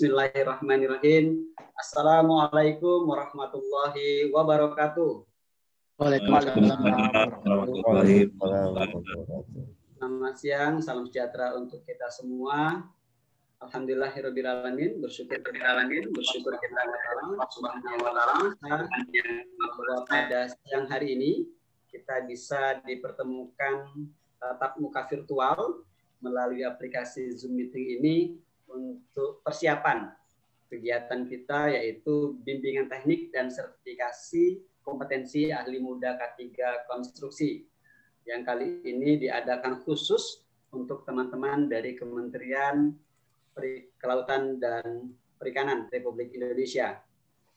Bismillahirrahmanirrahim. Assalamualaikum warahmatullahi wabarakatuh. Waalaikumsalam warahmatullahi wabarakatuh. Selamat siang, salam sejahtera untuk kita semua. Alhamdulillahirrabbilalamin, bersyukur kita Allah Subhanahu wa Ta'ala bahwa pada siang hari ini kita bisa dipertemukan tatap muka virtual melalui aplikasi Zoom Meeting ini untuk persiapan kegiatan kita, yaitu bimbingan teknik dan sertifikasi kompetensi ahli muda K3 konstruksi yang kali ini diadakan khusus untuk teman-teman dari Kementerian Kelautan dan Perikanan Republik Indonesia.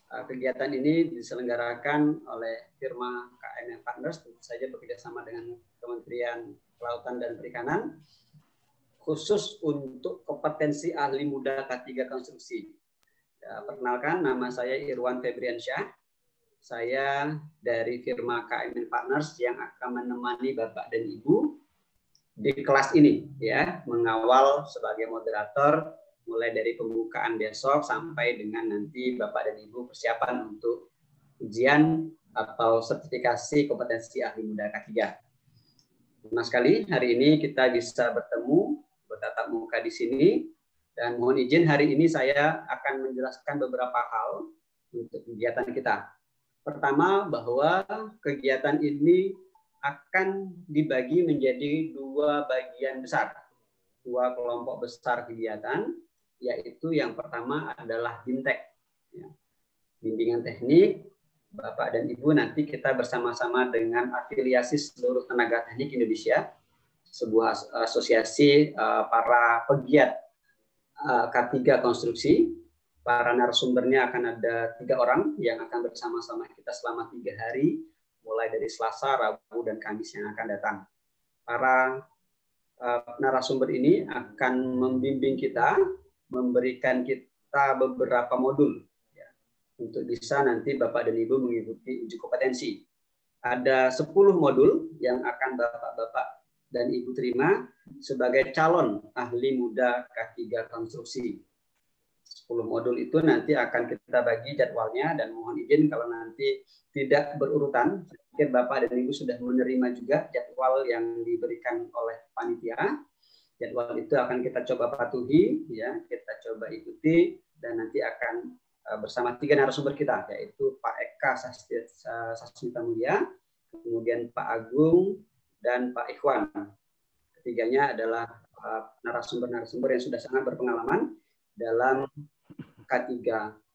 Kegiatan ini diselenggarakan oleh firma KMN Partners, tentu saja bekerjasama dengan Kementerian Kelautan dan Perikanan, khusus untuk kompetensi ahli muda K3 konstruksi. Ya, perkenalkan, nama saya Irwan Febriansyah. Saya dari firma KMN Partners yang akan menemani Bapak dan Ibu di kelas ini, ya, mengawal sebagai moderator mulai dari pembukaan besok sampai dengan nanti Bapak dan Ibu persiapan untuk ujian atau sertifikasi kompetensi ahli muda K3. Senang sekali hari ini kita bisa bertemu bertatap muka di sini, dan mohon izin hari ini saya akan menjelaskan beberapa hal untuk kegiatan kita. Pertama, bahwa kegiatan ini akan dibagi menjadi dua bagian besar, dua kelompok besar kegiatan, yaitu yang pertama adalah BIMTEK, bimbingan teknik. Bapak dan Ibu nanti kita bersama-sama dengan afiliasi seluruh tenaga teknik Indonesia, sebuah asosiasi para pegiat K3 konstruksi. Para narasumbernya akan ada 3 orang yang akan bersama-sama kita selama 3 hari, mulai dari Selasa, Rabu, dan Kamis yang akan datang. Para narasumber ini akan membimbing kita, memberikan kita beberapa modul, ya, untuk bisa nanti Bapak dan Ibu mengikuti uji kompetensi. Ada 10 modul yang akan Bapak-Bapak dan Ibu terima sebagai calon ahli muda K3 konstruksi. 10 modul itu nanti akan kita bagi jadwalnya, dan mohon izin kalau nanti tidak berurutan. Saya pikir Bapak dan Ibu sudah menerima juga jadwal yang diberikan oleh panitia. Jadwal itu akan kita coba patuhi, ya, kita coba ikuti, dan nanti akan bersama 3 narasumber kita, yaitu Pak Eka Sasmita Mulia, kemudian Pak Agung, dan Pak Ikhwan. Ketiganya adalah narasumber-narasumber yang sudah sangat berpengalaman dalam K3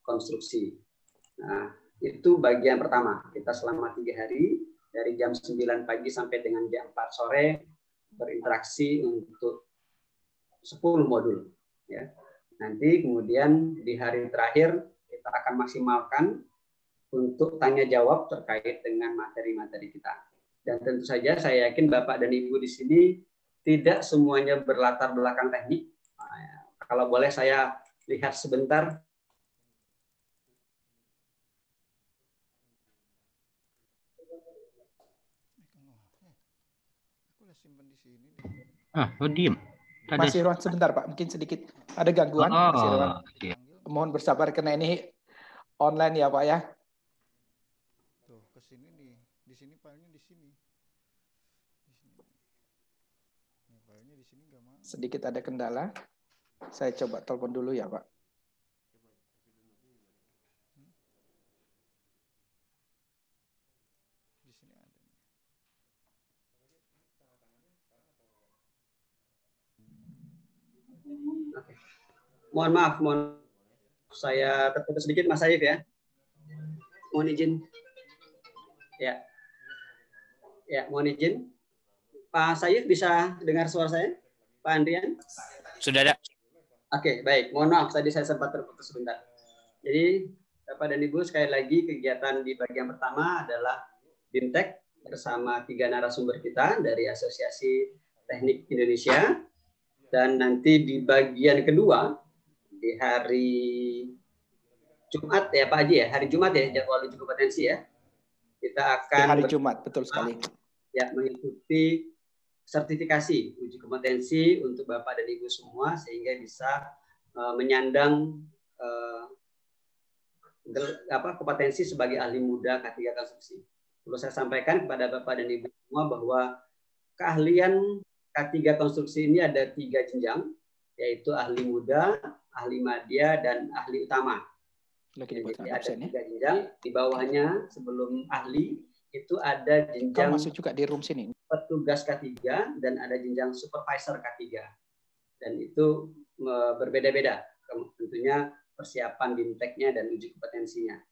konstruksi. Nah, itu bagian pertama. Kita selama 3 hari, dari jam 9 pagi sampai dengan jam 4 sore, berinteraksi untuk 10 modul. Ya. Nanti kemudian di hari terakhir, kita akan maksimalkan untuk tanya jawab terkait dengan materi-materi kita. Dan tentu saja saya yakin Bapak dan Ibu di sini tidak semuanya berlatar belakang teknik. Kalau boleh saya lihat sebentar. Diem. Mas Irwan sebentar Pak, mungkin sedikit ada gangguan. Mas Irwan. Iya. Mohon bersabar karena ini online ya Pak ya. Tuh ke sini nih, di sini filenya di sini. Nih filenya di sini nggak mau. Sedikit ada kendala. Saya coba telepon dulu ya Pak. Di sini ada nih. Oke. Mohon maaf, saya terputus sedikit Mas Saif ya. Mohon izin. Ya. Ya, mohon izin. Pak Saif bisa dengar suara saya? Pak Andrian? Sudah ada. Oke, baik. Mohon maaf tadi saya sempat terputus sebentar. Jadi, Bapak dan Ibu, sekali lagi kegiatan di bagian pertama adalah BIMTEK bersama 3 narasumber kita dari Asosiasi Teknik Indonesia. Dan nanti di bagian kedua, di hari Jumat ya Pak Haji ya, hari Jumat ya jadwal uji kompetensi ya. Kita akan hari Jumat, betul sekali. Ya, mengikuti sertifikasi uji kompetensi untuk Bapak dan Ibu semua sehingga bisa menyandang kompetensi sebagai ahli muda K3 konstruksi. Perlu saya sampaikan kepada Bapak dan Ibu semua bahwa keahlian K3 konstruksi ini ada 3 jenjang, yaitu ahli muda, ahli madya, dan ahli utama. Jadi ada 3 jenjang. Di bawahnya sebelum ahli itu ada jenjang masuk juga di room sini. Petugas K3 dan ada jenjang supervisor K3. Dan itu berbeda-beda tentunya persiapan BIMTEK-nya dan uji kompetensinya.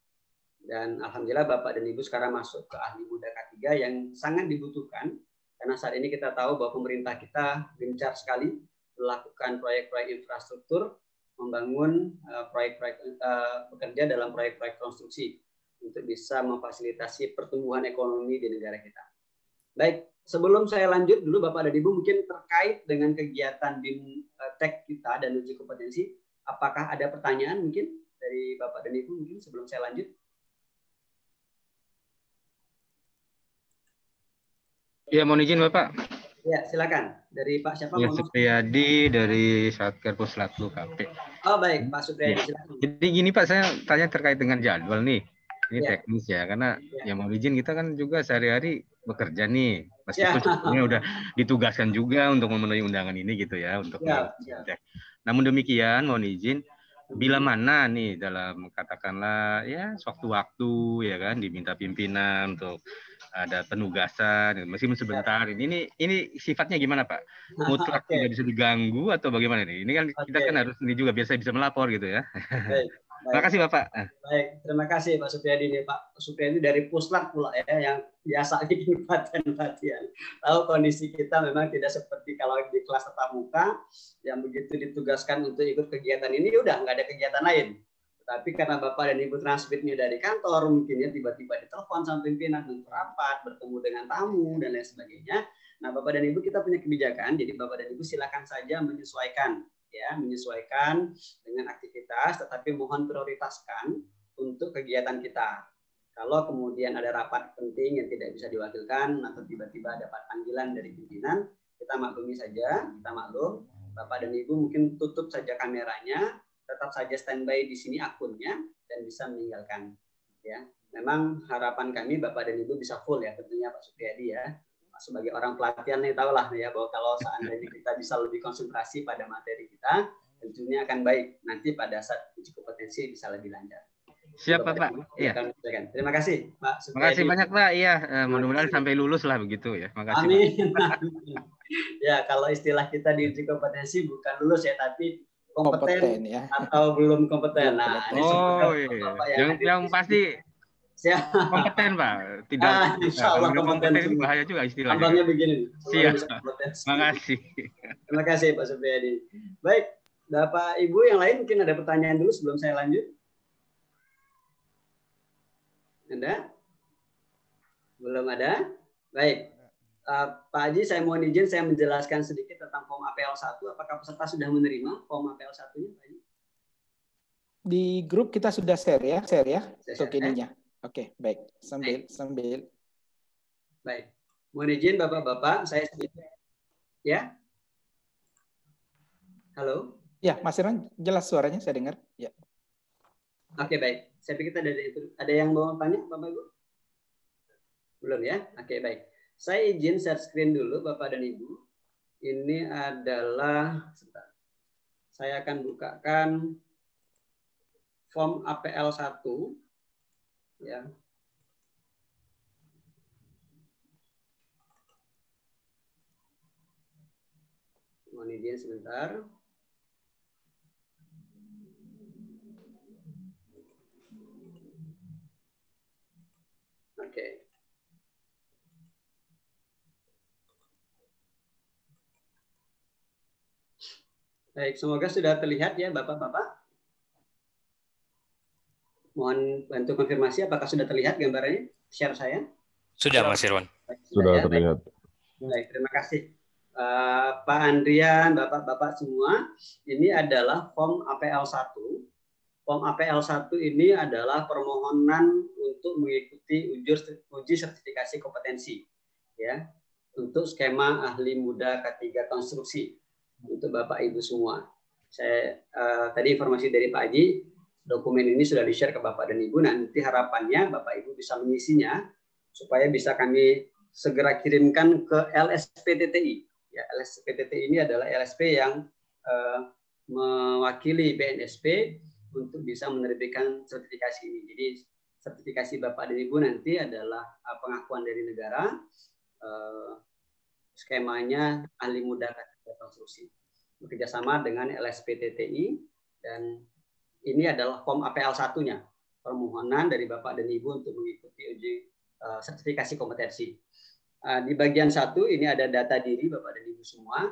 Dan alhamdulillah Bapak dan Ibu sekarang masuk ke ahli muda K3 yang sangat dibutuhkan karena saat ini kita tahu bahwa pemerintah kita gencar sekali melakukan proyek-proyek infrastruktur, membangun proyek-proyek bekerja dalam proyek-proyek konstruksi untuk bisa memfasilitasi pertumbuhan ekonomi di negara kita. Baik, sebelum saya lanjut dulu Bapak dan Ibu mungkin terkait dengan kegiatan BIMTEK kita dan uji kompetensi, apakah ada pertanyaan mungkin dari Bapak dan Ibu mungkin sebelum saya lanjut? Ya, mohon izin Bapak. Ya, silakan. Dari Pak siapa? Ya, Supriyadi dari Satker Puslatlu KP. Oh, baik, Pak Supriyadi, ya. silakan. Jadi gini Pak, saya tanya terkait dengan jadwal nih. Ini Ya. teknis ya, karena ya mohon izin kita kan juga sehari-hari bekerja nih. Meskipun sebetulnya udah ditugaskan juga untuk memenuhi undangan ini gitu ya, untuk BIMTEK. Namun demikian, mohon izin, bila mana nih dalam katakanlah ya sewaktu-waktu ya kan diminta pimpinan untuk ada penugasan meskipun sebentar ini sifatnya gimana Pak? Mutlak tidak bisa diganggu atau bagaimana nih? Ini kan kita kan harus ini juga biasa bisa melapor gitu ya. Baik. Terima kasih Bapak. Baik, terima kasih Pak Supriyadi nih Pak Supriyadi dari Puslat pula ya yang biasa bikin pelatihan. Tahu kondisi kita memang tidak seperti kalau di kelas tatap muka yang begitu ditugaskan untuk ikut kegiatan ini udah nggak ada kegiatan lain. Tapi karena Bapak dan Ibu transmitnya dari kantor, mungkin ya tiba-tiba ditelepon sama pimpinan untuk rapat, bertemu dengan tamu dan lain sebagainya. Nah, Bapak dan Ibu kita punya kebijakan, jadi Bapak dan Ibu silakan saja menyesuaikan dengan aktivitas, tetapi mohon prioritaskan untuk kegiatan kita. Kalau kemudian ada rapat penting yang tidak bisa diwakilkan atau tiba-tiba dapat panggilan dari pimpinan, kita maklumi saja, kita maklum. Bapak dan Ibu mungkin tutup saja kameranya, tetap saja standby di sini akunnya dan bisa meninggalkan. Ya, memang harapan kami Bapak dan Ibu bisa full ya, tentunya Pak Supriyadi ya. Sebagai orang pelatihan nih tahu lah ya bahwa kalau seandainya kita bisa lebih konsentrasi pada materi kita, tentunya akan baik. Nanti pada saat uji kompetensi bisa lebih lancar. Siap Pak. Iya. Terima kasih Pak Supriyadi. Terima kasih banyak Pak. Iya, mudah-mudahan sampai lulus lah begitu ya. Makasih. Amin. Ya, kalau istilah kita di uji kompetensi bukan lulus ya, tapi kompeten ya. Atau belum kompeten. Nah, ini yang pasti kompeten Pak, tidak insya Allah kompeten itu bahaya juga istilahnya. Abangnya begini. Siap. Makasih. Terima kasih Pak Supriyadi. Baik, Bapak Ibu yang lain mungkin ada pertanyaan dulu sebelum saya lanjut. Ada? Belum ada? Baik. Pak Haji, saya mohon izin saya menjelaskan sedikit tentang form APL 1. Apakah peserta sudah menerima form APL 1-nya, Pak Haji? Di grup kita sudah share ya untuk ininya. Oke, baik. Sambil. Baik. Mohon izin Bapak-bapak, saya sedikit. Ya. Halo. Ya, Mas Irwan, jelas suaranya saya dengar. Ya. Oke, baik. Saya pikir ada yang mau tanya, Bapak Ibu? Belum ya? Oke, baik. Saya izin share screen dulu, Bapak dan Ibu. Ini adalah, sebentar. Saya akan bukakan form APL 1. Ya. Mohon izin sebentar. Oke. Baik, semoga sudah terlihat ya Bapak-bapak. Mohon bantu konfirmasi apakah sudah terlihat gambarannya share saya? Sudah Mas Irwan. Sudah terlihat. Baik, terima kasih. Pak Andrian, Bapak-bapak semua, ini adalah form APL 1. Form APL 1 ini adalah permohonan untuk mengikuti uji sertifikasi kompetensi ya untuk skema ahli muda K3 konstruksi untuk Bapak Ibu semua. Saya tadi informasi dari Pak Haji, Dokumen ini sudah di-share ke Bapak dan Ibu. Nanti harapannya Bapak Ibu bisa mengisinya supaya bisa kami segera kirimkan ke LSPTTI. Ya, LSPTTI ini adalah LSP yang mewakili BNSP untuk bisa menerbitkan sertifikasi ini. Jadi sertifikasi Bapak dan Ibu nanti adalah pengakuan dari negara, skemanya ahli muda konstruksi bekerjasama dengan LSPTTI, dan ini adalah form APL 1-nya, permohonan dari Bapak dan Ibu untuk mengikuti uji sertifikasi kompetensi. Di bagian 1 ini ada data diri Bapak dan Ibu semua.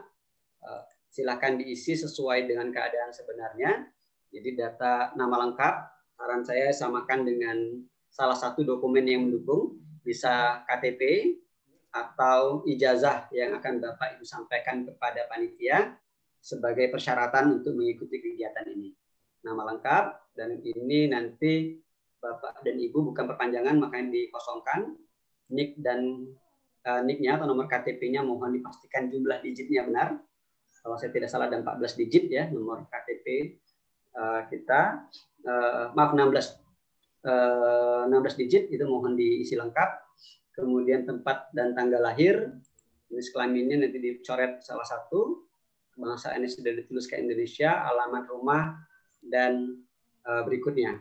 Silakan diisi sesuai dengan keadaan sebenarnya. Jadi data nama lengkap, saran saya samakan dengan salah satu dokumen yang mendukung, bisa KTP atau ijazah yang akan Bapak Ibu sampaikan kepada panitia sebagai persyaratan untuk mengikuti kegiatan ini. Nama lengkap, dan ini nanti Bapak dan Ibu bukan perpanjangan, makanya dikosongkan. NIK dan NIK-nya atau nomor KTP-nya mohon dipastikan jumlah digitnya benar. Kalau saya tidak salah ada 14 digit ya nomor KTP kita. Maaf 16 digit itu mohon diisi lengkap. Kemudian tempat dan tanggal lahir, jenis kelaminnya nanti dicoret salah satu. Kebangsaannya sudah ditulis ke Indonesia, alamat rumah, dan berikutnya.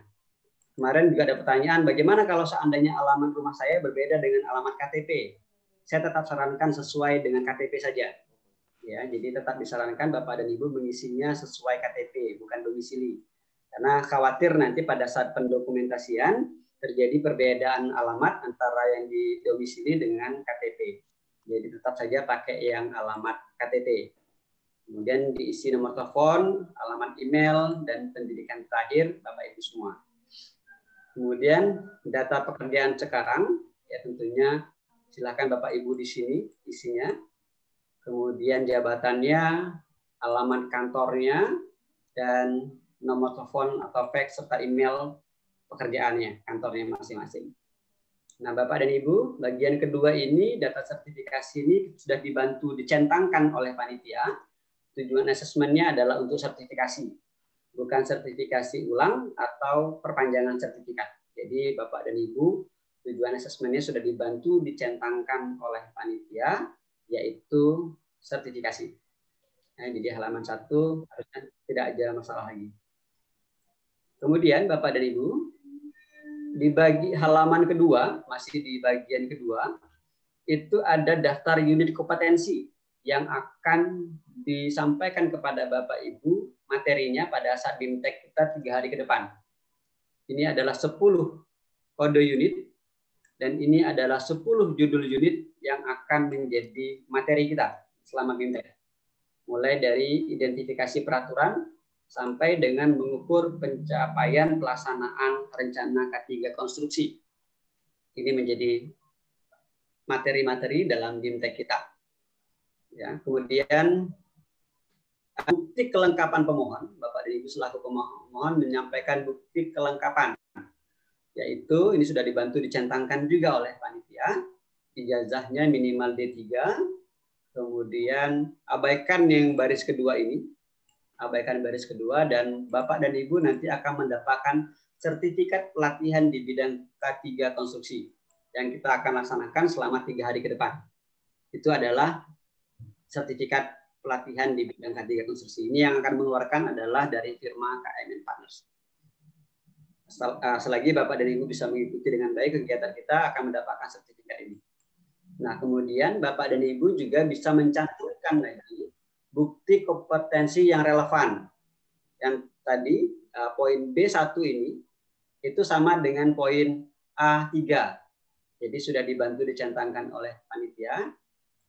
Kemarin juga ada pertanyaan, bagaimana kalau seandainya alamat rumah saya berbeda dengan alamat KTP? Saya tetap sarankan sesuai dengan KTP saja. Ya, jadi tetap disarankan Bapak dan Ibu mengisinya sesuai KTP, bukan domisili. Karena khawatir nanti pada saat pendokumentasian terjadi perbedaan alamat antara yang didomisili dengan KTP. Jadi tetap saja pakai yang alamat KTP. Kemudian diisi nomor telepon, alamat email, dan pendidikan terakhir Bapak Ibu semua. Kemudian data pekerjaan sekarang, ya tentunya silakan Bapak Ibu di sini isinya. Kemudian jabatannya, alamat kantornya, dan nomor telepon atau fax serta email pekerjaannya, kantornya masing-masing. Nah, Bapak dan Ibu, bagian kedua ini data sertifikasi ini sudah dibantu dicentangkan oleh panitia. Tujuan asesmennya adalah untuk sertifikasi, bukan sertifikasi ulang atau perpanjangan sertifikat. Jadi Bapak dan Ibu, tujuan asesmennya sudah dibantu dicentangkan oleh panitia, yaitu sertifikasi. Nah, jadi halaman 1 harusnya tidak ada masalah lagi. Kemudian Bapak dan Ibu, di halaman kedua, masih di bagian kedua, itu ada daftar unit kompetensi yang akan disampaikan kepada Bapak Ibu materinya pada saat BIMTEK kita 3 hari ke depan. Ini adalah 10 kode unit dan ini adalah 10 judul unit yang akan menjadi materi kita selama BIMTEK. Mulai dari identifikasi peraturan sampai dengan mengukur pencapaian pelaksanaan rencana K3 konstruksi. Ini menjadi materi-materi dalam BIMTEK kita. Ya, kemudian bukti kelengkapan pemohon, Bapak dan Ibu selaku pemohon menyampaikan bukti kelengkapan, yaitu ini sudah dibantu dicentangkan juga oleh panitia, ijazahnya minimal D3, kemudian abaikan yang baris kedua ini, abaikan baris kedua, dan Bapak dan Ibu nanti akan mendapatkan sertifikat pelatihan di bidang K3 konstruksi yang kita akan laksanakan selama 3 hari ke depan. Itu adalah sertifikat pelatihan di bidang K3 konstruksi. Ini yang akan mengeluarkan adalah dari firma KMN Partners. Selagi Bapak dan Ibu bisa mengikuti dengan baik kegiatan kita akan mendapatkan sertifikat ini. Nah, kemudian Bapak dan Ibu juga bisa mencantumkan lagi bukti kompetensi yang relevan. Yang tadi poin B1 ini itu sama dengan poin A3. Jadi sudah dibantu dicentangkan oleh panitia.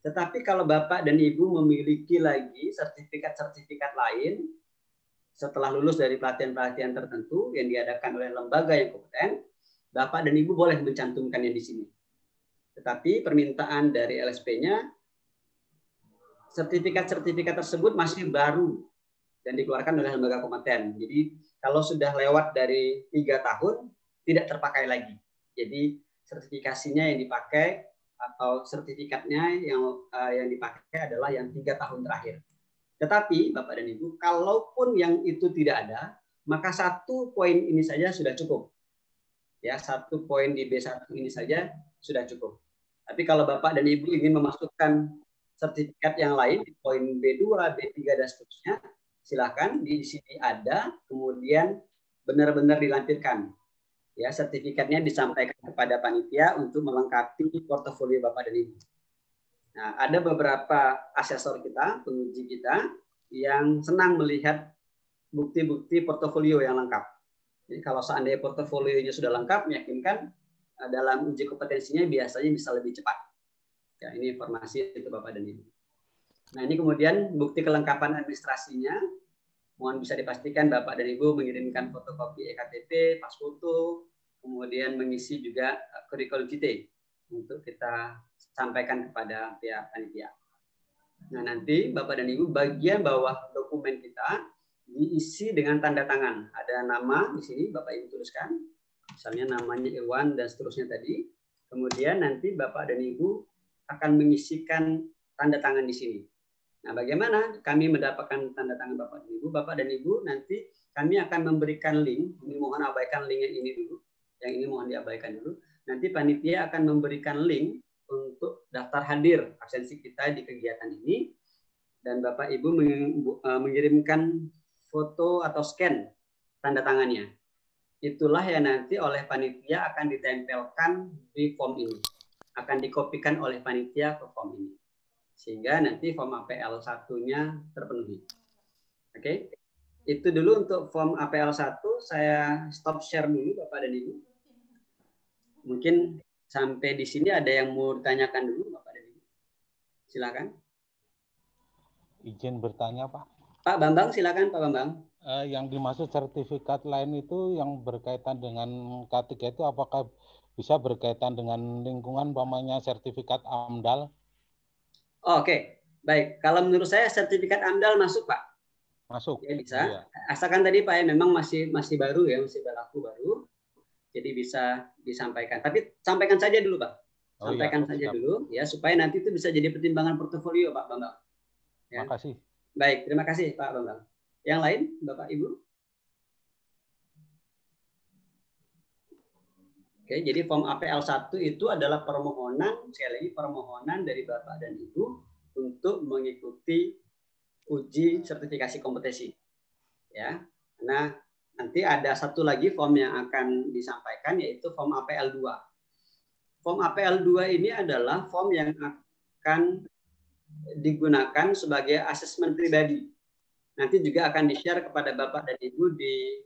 Tetapi kalau Bapak dan Ibu memiliki lagi sertifikat-sertifikat lain setelah lulus dari pelatihan-pelatihan tertentu yang diadakan oleh lembaga yang kompeten, Bapak dan Ibu boleh mencantumkannya di sini. Tetapi permintaan dari LSP-nya, sertifikat-sertifikat tersebut masih baru dan dikeluarkan oleh lembaga kompeten. Jadi kalau sudah lewat dari 3 tahun, tidak terpakai lagi. Jadi sertifikasinya yang dipakai atau sertifikatnya yang dipakai adalah yang 3 tahun terakhir. Tetapi Bapak dan Ibu, kalaupun yang itu tidak ada, maka 1 poin ini saja sudah cukup. Ya, 1 poin di B1 ini saja sudah cukup. Tapi kalau Bapak dan Ibu ingin memasukkan sertifikat yang lain di poin B2, B3 dan seterusnya, silakan di sini ada, kemudian benar-benar dilampirkan. Ya, sertifikatnya disampaikan kepada panitia untuk melengkapi portofolio Bapak dan Ibu. Nah, ada beberapa asesor kita, penguji kita yang senang melihat bukti-bukti portofolio yang lengkap. Jadi kalau seandainya portofolionya sudah lengkap, meyakinkan dalam uji kompetensinya biasanya bisa lebih cepat. Ya, ini informasi untuk Bapak dan Ibu. Nah, ini kemudian bukti kelengkapan administrasinya. Mohon bisa dipastikan Bapak dan Ibu mengirimkan fotokopi EKTP, pas foto, kemudian mengisi juga kurikulum vitae untuk kita sampaikan kepada pihak panitia. Nah, nanti Bapak dan Ibu bagian bawah dokumen kita diisi dengan tanda tangan. Ada nama di sini Bapak Ibu tuliskan, misalnya namanya Irwan dan seterusnya tadi. Kemudian nanti Bapak dan Ibu akan mengisikan tanda tangan di sini. Nah, bagaimana kami mendapatkan tanda tangan Bapak dan Ibu? Bapak dan Ibu nanti kami akan memberikan link. Ini mohon abaikan link yang ini dulu. Yang ini mohon diabaikan dulu. Nanti panitia akan memberikan link untuk daftar hadir absensi kita di kegiatan ini. Dan Bapak Ibu mengirimkan foto atau scan tanda tangannya. Itulah yang nanti oleh panitia akan ditempelkan di form ini. Akan dikopikan oleh panitia ke form ini. Sehingga nanti form APL 1-nya terpenuhi. Oke. Itu dulu untuk form APL 1. Saya stop share dulu Bapak dan Ibu. Mungkin sampai di sini ada yang mau ditanyakan dulu Bapak dan Ibu. Silakan. Izin bertanya, Pak. Pak Bambang, silakan Pak Bambang. Yang dimaksud sertifikat lain itu yang berkaitan dengan K3 itu apakah bisa berkaitan dengan lingkungan, umpamanya sertifikat AMDAL? Oke, baik. Kalau menurut saya sertifikat AMDAL masuk, Pak. Masuk. Ya, bisa. Iya. Asalkan tadi Pak ya memang masih baru ya, masih berlaku baru. Jadi bisa disampaikan. Tapi sampaikan saja dulu, Pak. Sampaikan saja dulu ya supaya nanti itu bisa jadi pertimbangan portofolio, Pak Bambang. Ya. Terima kasih. Baik, terima kasih Pak Bambang. Yang lain, Bapak Ibu? Oke, jadi form APL 1 itu adalah permohonan, sekali lagi permohonan dari Bapak dan Ibu untuk mengikuti uji sertifikasi kompetensi. Ya. Nah, nanti ada satu lagi form yang akan disampaikan yaitu form APL 2. Form APL 2 ini adalah form yang akan digunakan sebagai asesmen pribadi. Nanti juga akan di-share kepada Bapak dan Ibu di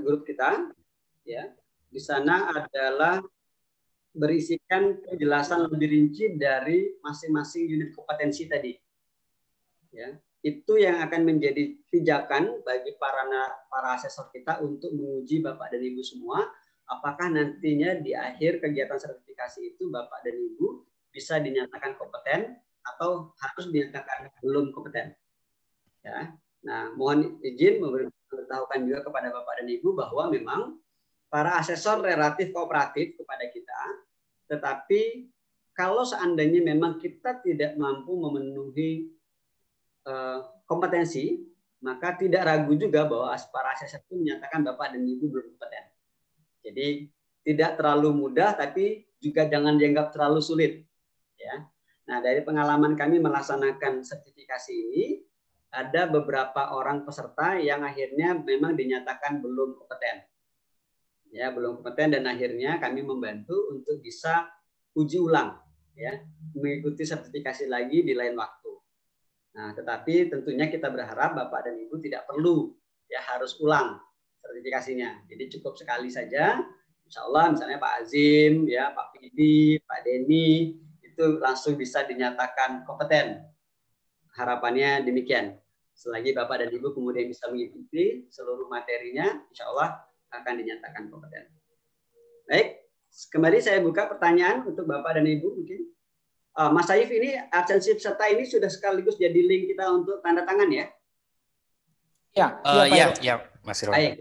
grup kita, ya. Di sana adalah berisikan penjelasan lebih rinci dari masing-masing unit kompetensi tadi. Ya, itu yang akan menjadi pijakan bagi para asesor kita untuk menguji Bapak dan Ibu semua, apakah nantinya di akhir kegiatan sertifikasi itu Bapak dan Ibu bisa dinyatakan kompeten atau harus dinyatakan belum kompeten. Ya. Nah, mohon izin memberitahukan juga kepada Bapak dan Ibu bahwa memang para asesor relatif kooperatif kepada kita, tetapi kalau seandainya memang kita tidak mampu memenuhi kompetensi, maka tidak ragu juga bahwa para asesor itu menyatakan Bapak dan Ibu belum kompeten. Jadi tidak terlalu mudah, tapi juga jangan dianggap terlalu sulit. Ya. Nah, dari pengalaman kami melaksanakan sertifikasi ini, ada beberapa orang peserta yang akhirnya memang dinyatakan belum kompeten. Ya, belum kompeten dan akhirnya kami membantu untuk bisa uji ulang, ya, mengikuti sertifikasi lagi di lain waktu. Nah, tetapi tentunya kita berharap Bapak dan Ibu tidak perlu ya harus ulang sertifikasinya. Jadi cukup sekali saja. Insya Allah misalnya Pak Azim, ya, Pak Pidi, Pak Denny itu langsung bisa dinyatakan kompeten. Harapannya demikian. Selagi Bapak dan Ibu kemudian bisa mengikuti seluruh materinya, insya Allah akan dinyatakan kompeten. Baik, kembali saya buka pertanyaan untuk Bapak dan Ibu mungkin. Mas Saif, ini absensi peserta ini sudah sekaligus jadi link kita untuk tanda tangan ya? Ya, Mas Irwan. Baik.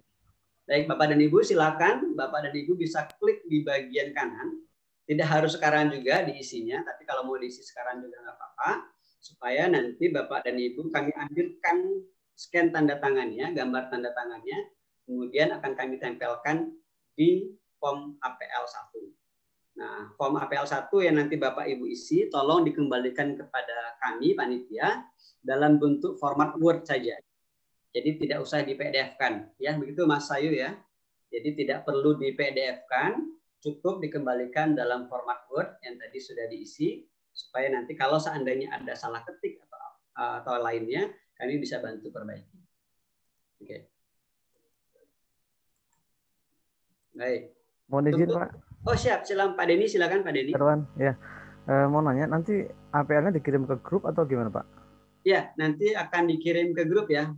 Baik, Bapak dan Ibu silakan. Bapak dan Ibu bisa klik di bagian kanan. Tidak harus sekarang juga diisinya, tapi kalau mau diisi sekarang juga nggak apa-apa. Supaya nanti Bapak dan Ibu kami ambilkan scan tanda tangannya, gambar tanda tangannya, kemudian akan kami tempelkan di form APL1. Nah, form APL1 yang nanti Bapak Ibu isi, tolong dikembalikan kepada kami, panitia, dalam bentuk format Word saja. Jadi tidak usah di PDF-kan. Ya, begitu Mas Sayu ya. Jadi tidak perlu di PDF-kan, cukup dikembalikan dalam format Word yang tadi sudah diisi, supaya nanti kalau seandainya ada salah ketik atau lainnya, kami bisa bantu perbaiki. Oke. Baik. Mohon izin, Pak. Oh siap, silakan Pak Denny, silakan Pak Denny. Irwan, ya. Mau nanya, nanti APL-nya dikirim ke grup atau gimana, Pak? Ya, nanti akan dikirim ke grup ya.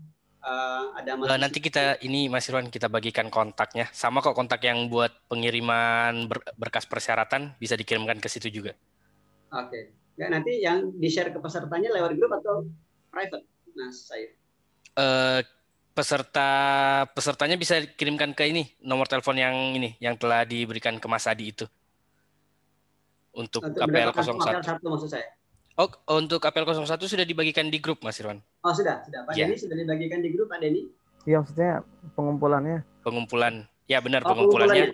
Ada nanti kita ini Mas Irwan kita bagikan kontaknya. Sama kok kontak yang buat pengiriman berkas persyaratan bisa dikirimkan ke situ juga. Oke. Ya, nanti yang di-share ke pesertanya lewat grup atau private? Nah, saya. Pesertanya bisa dikirimkan ke ini nomor telepon yang ini yang telah diberikan ke Mas Adi itu untuk APL 01 maksud saya. Oh, untuk APL 01 sudah dibagikan di grup Mas Irwan. Oh sudah Pak Denny sudah dibagikan di grup Pak Denny. Iya maksudnya pengumpulannya. Pengumpulan ya benar pengumpulannya.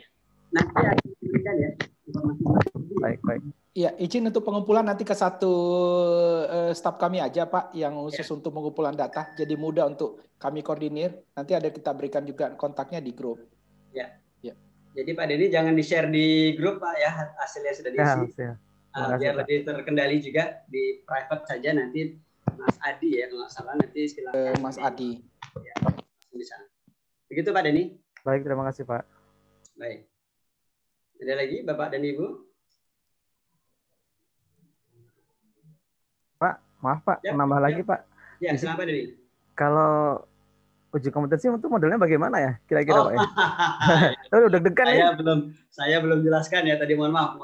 Nanti akan diberikan ya informasi. Baik. Iya, izin untuk pengumpulan nanti ke satu staf kami aja Pak yang khusus untuk pengumpulan data. Jadi mudah untuk kami koordinir. Nanti ada kita berikan juga kontaknya di grup. Ya. Jadi Pak Denny jangan di-share di grup Pak ya, hasilnya sudah diisi. Ya. Biar lebih terkendali juga di private saja nanti Mas Adi ya kalau nggak salah nanti silakan. Mas Adi. Ya, bisa. Begitu Pak Denny. Baik, terima kasih Pak. Baik. Ada lagi Bapak dan Ibu? Pak, maaf Pak, nambah lagi Pak. Ya, silakan Denny. Kalau uji kompetensi itu modelnya bagaimana ya kira-kira Pak ya? Udah deg-degan ya. Saya belum jelaskan ya tadi, mohon maaf.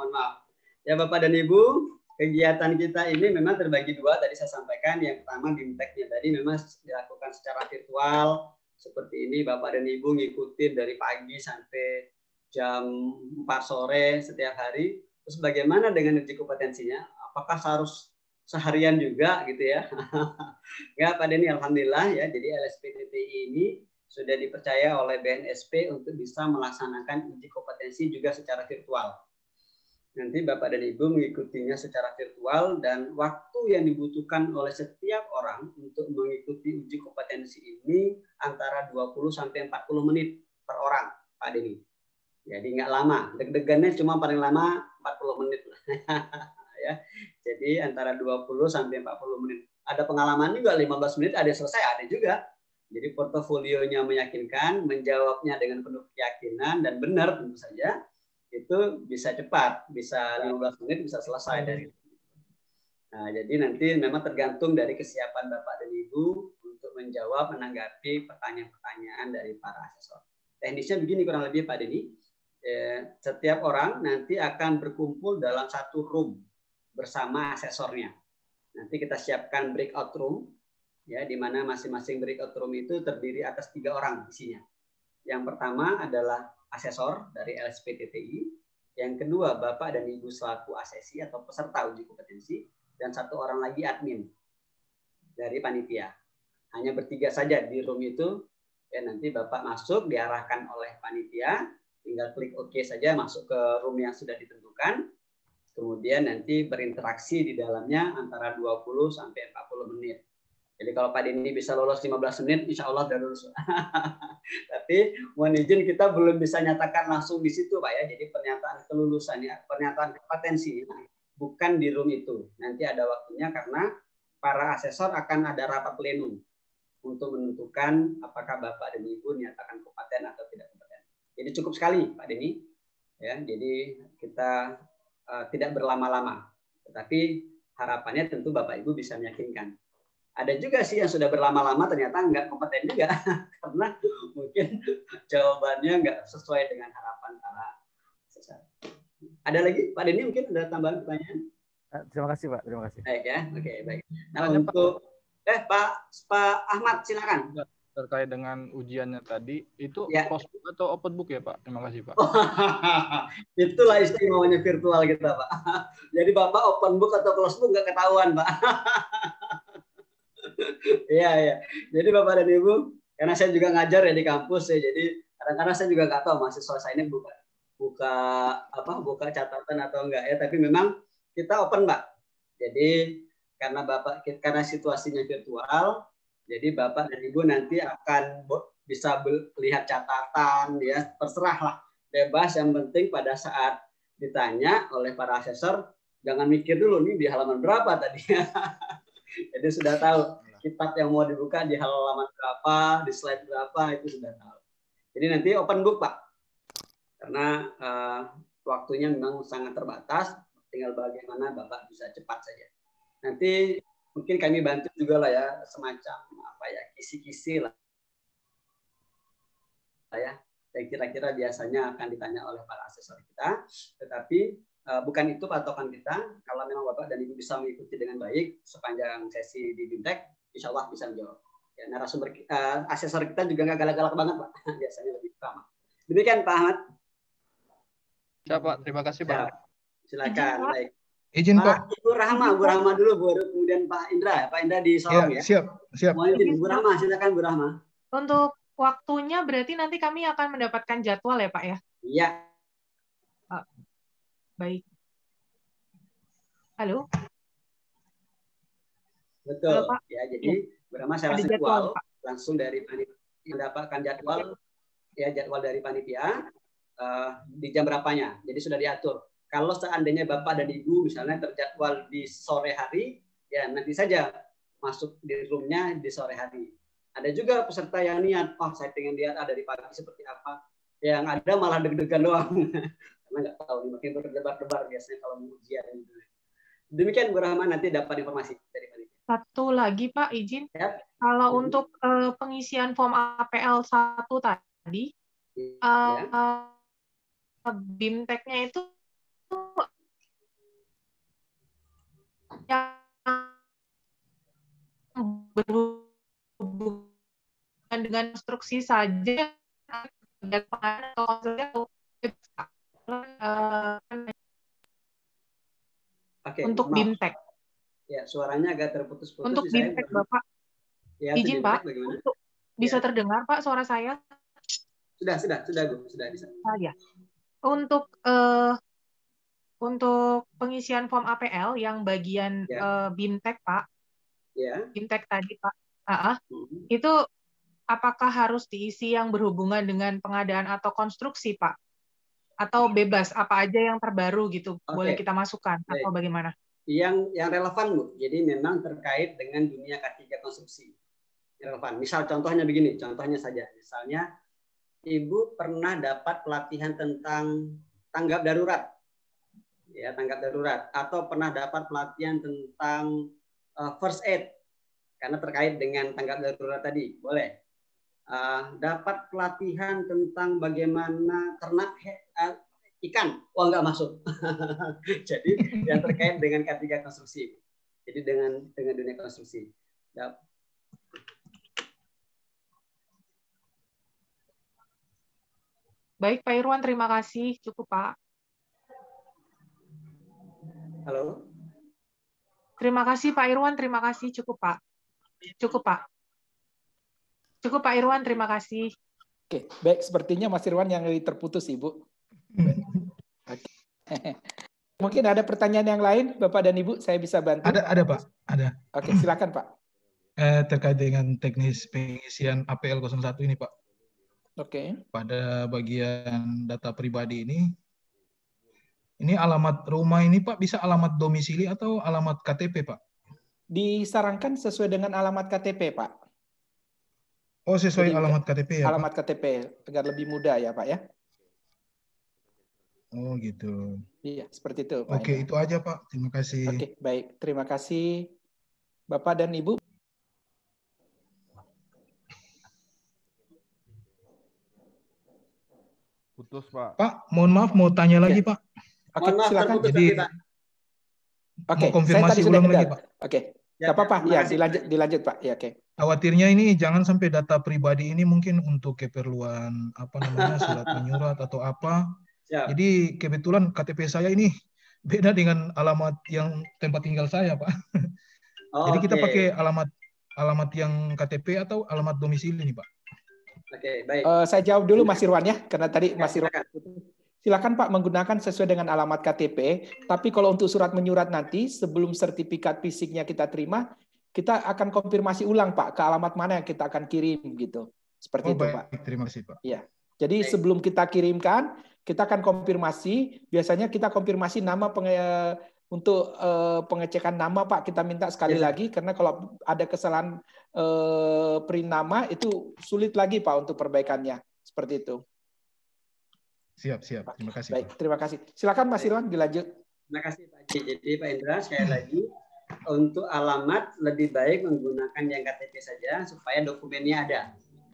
Ya Bapak dan Ibu, kegiatan kita ini memang terbagi dua, tadi saya sampaikan. Yang pertama BIMTEK-nya tadi memang dilakukan secara virtual, seperti ini Bapak dan Ibu ngikutin dari pagi sampai jam 4 sore setiap hari. Terus bagaimana dengan uji kompetensinya? Apakah harus seharian juga gitu ya? Ya Pak Denny, alhamdulillah ya. Jadi LSPTTI ini sudah dipercaya oleh BNSP untuk bisa melaksanakan uji kompetensi juga secara virtual. Nanti Bapak dan Ibu mengikutinya secara virtual dan waktu yang dibutuhkan oleh setiap orang untuk mengikuti uji kompetensi ini antara 20 sampai 40 menit per orang, Pak Denny. Jadi nggak lama, deg-degannya cuma paling lama 40 menit lah. Ya. Jadi antara 20 sampai 40 menit. Ada pengalaman juga 15 menit ada selesai, ada juga. Jadi portofolionya meyakinkan, menjawabnya dengan penuh keyakinan dan benar tentu saja. Itu bisa cepat, bisa 15 menit bisa selesai dari itu. Nah, jadi nanti memang tergantung dari kesiapan Bapak dan Ibu untuk menjawab, menanggapi pertanyaan-pertanyaan dari para asesor. Teknisnya begini kurang lebih Pak Denny. Setiap orang nanti akan berkumpul dalam satu room bersama asesornya. Nanti kita siapkan breakout room, ya, di mana masing-masing breakout room itu terdiri atas 3 orang isinya. Yang pertama adalah asesor dari LSPTTI, yang kedua Bapak dan Ibu selaku asesi atau peserta uji kompetensi, dan 1 orang lagi admin dari panitia. Hanya bertiga saja di room itu, ya nanti Bapak masuk diarahkan oleh panitia, tinggal klik OK saja masuk ke room yang sudah ditentukan, kemudian nanti berinteraksi di dalamnya antara 20 sampai 40 menit. Jadi kalau Pak Denny bisa lolos 15 menit, insya Allah sudah lulus. Tapi mohon izin kita belum bisa nyatakan langsung di situ Pak ya. Jadi pernyataan kelulusannya, pernyataan kompetensi bukan di room itu. Nanti ada waktunya karena para asesor akan ada rapat plenum untuk menentukan apakah Bapak dan Ibu nyatakan kompeten atau tidak kompeten. Jadi cukup sekali Pak Denny. Ya, jadi kita tidak berlama-lama. Tetapi harapannya tentu Bapak Ibu bisa meyakinkan. Ada juga sih yang sudah berlama-lama ternyata nggak kompeten juga karena mungkin jawabannya nggak sesuai dengan harapan para asesor. Ada lagi Pak Denny mungkin ada tambahan pertanyaan? Terima kasih Pak, terima kasih. Baik ya, oke baik. Nah untuk Pak Ahmad silakan. Terkait dengan ujiannya tadi itu ya. closed book atau open book ya Pak? Terima kasih Pak. Itulah istimewanya virtual kita Pak. Jadi Bapak open book atau closed book nggak ketahuan Pak. Iya, iya. Jadi Bapak dan Ibu, karena saya juga ngajar ya di kampus ya, jadi kadang-kadang saya juga nggak tahu mahasiswa saya ini buka catatan atau enggak ya, tapi memang kita open, Pak. Jadi karena situasinya virtual, jadi Bapak dan Ibu nanti akan bisa lihat catatan ya, terserahlah, bebas, yang penting pada saat ditanya oleh para asesor jangan mikir dulu nih di halaman berapa tadi. Jadi sudah tahu kitab yang mau dibuka di halaman berapa, di slide berapa, itu sudah tahu. Jadi nanti open book, Pak. Karena waktunya memang sangat terbatas, tinggal bagaimana Bapak bisa cepat saja. Nanti mungkin kami bantu juga lah ya, semacam kisi-kisi lah ya, yang kira-kira biasanya akan ditanya oleh para asesor kita. Tetapi bukan itu patokan kita. Kalau memang Bapak dan Ibu bisa mengikuti dengan baik sepanjang sesi di BIMTEK, insya Allah bisa menjawab. Ya, narasumber asesor kita juga nggak galak-galak banget, Pak. Biasanya lebih ramah. Demikian, Pak Ahmad. Siap, Pak. Terima kasih, Pak. Silakan. Baik. Izin, Pak. Ibu Rahma dulu, baru kemudian Pak Indra. Pak Indra di Sorong ya. Siap. Mohon izin, Bu Rahma, silakan Bu Rahma. Untuk waktunya berarti nanti kami akan mendapatkan jadwal ya, Pak ya? Iya. Baik. Halo? Betul. Halo, Pak. Ya, jadi bersama saya jadwal langsung dari panitia, mendapatkan jadwal dari panitia di jam berapanya. Jadi sudah diatur. Kalau seandainya Bapak dan Ibu misalnya terjadwal di sore hari, ya nanti saja masuk di roomnya di sore hari. Ada juga peserta yang niat, saya pengen lihat dari pagi seperti apa. Yang ada malah deg-degan doang. Karena nggak tahu, makin berdebar-debar biasanya kalau mau ujian. Demikian Bu Rahman, nanti dapat informasi dari panitia. Satu lagi Pak, izin. Ya. Kalau untuk pengisian form APL 1 tadi, BIMTEK-nya itu yang berhubungan dengan instruksi saja untuk BIMTEK. Ya, suaranya agak terputus-putus. Untuk BIMTEK, Bapak. Ya, izin, Pak. Bisa terdengar, Pak, suara saya? Sudah, Bu. Sudah bisa. Ya. Untuk pengisian form APL yang bagian BIMTEK, Pak. Ya. BIMTEK tadi, Pak. Itu apakah harus diisi yang berhubungan dengan pengadaan atau konstruksi, Pak? Atau bebas, apa aja yang terbaru gitu, boleh kita masukkan, atau bagaimana? Yang relevan, Bu. Jadi memang terkait dengan dunia K3 konstruksi. Relevan. Misal contohnya begini, contohnya saja. Misalnya, Ibu pernah dapat pelatihan tentang tanggap darurat. Ya, tanggap darurat. Atau pernah dapat pelatihan tentang first aid. Karena terkait dengan tanggap darurat tadi. Boleh. Dapat pelatihan tentang bagaimana ternak ikan, nggak masuk. Jadi yang terkait dengan K3 konstruksi. Jadi dengan dunia konstruksi. Baik, Pak Irwan, terima kasih. Cukup, Pak. Halo. Terima kasih, Pak Irwan. Terima kasih. Cukup, Pak. Cukup, Pak. Cukup, Pak Irwan. Terima kasih. Oke, baik. Sepertinya Mas Irwan yang terputus, Ibu. Oke. Mungkin ada pertanyaan yang lain, Bapak dan Ibu, saya bisa bantu? Ada Pak, ada. Oke, silakan Pak. Terkait dengan teknis pengisian APL 01 ini Pak. Oke. Pada bagian data pribadi ini alamat rumah ini Pak bisa alamat domisili atau alamat KTP Pak? Disarankan sesuai dengan alamat KTP Pak. Oh, sesuai alamat KTP ya alamat Pak? KTP, agar lebih mudah ya Pak ya. Oh gitu. Iya, seperti itu Pak. Oke, itu aja Pak. Terima kasih. Oke, baik. Terima kasih Bapak dan Ibu. Putus Pak. Pak, mohon maaf mau tanya lagi Pak. Oke, silakan. Jadi Oke, mau konfirmasi ulang lagi Pak. Oke, nggak apa-apa. Ya, dilanjut Pak. Ya, oke. Khawatirnya ini jangan sampai data pribadi ini mungkin untuk keperluan surat menyurat atau apa. Siap. Jadi kebetulan KTP saya ini beda dengan alamat yang tempat tinggal saya Pak. Jadi kita pakai alamat yang KTP atau alamat domisili nih Pak? Oke, baik. Saya jawab dulu Mas Irwan ya, karena tadi Mas Irwan. Silakan Pak menggunakan sesuai dengan alamat KTP, tapi kalau untuk surat menyurat nanti sebelum sertifikat fisiknya kita terima, kita akan konfirmasi ulang Pak ke alamat mana yang kita akan kirim gitu. Seperti itu baik. Pak. Terima kasih Pak. Iya. Jadi sebelum kita kirimkan, kita akan konfirmasi. Biasanya kita konfirmasi nama untuk pengecekan nama Pak, kita minta sekali lagi karena kalau ada kesalahan print nama itu sulit lagi Pak untuk perbaikannya. Seperti itu. Siap. Terima kasih. Baik, terima kasih. Silakan Mas Irwan dilanjut. Terima kasih Pak Haji. Jadi Pak Indra sekali lagi untuk alamat lebih baik menggunakan yang KTP saja supaya dokumennya ada.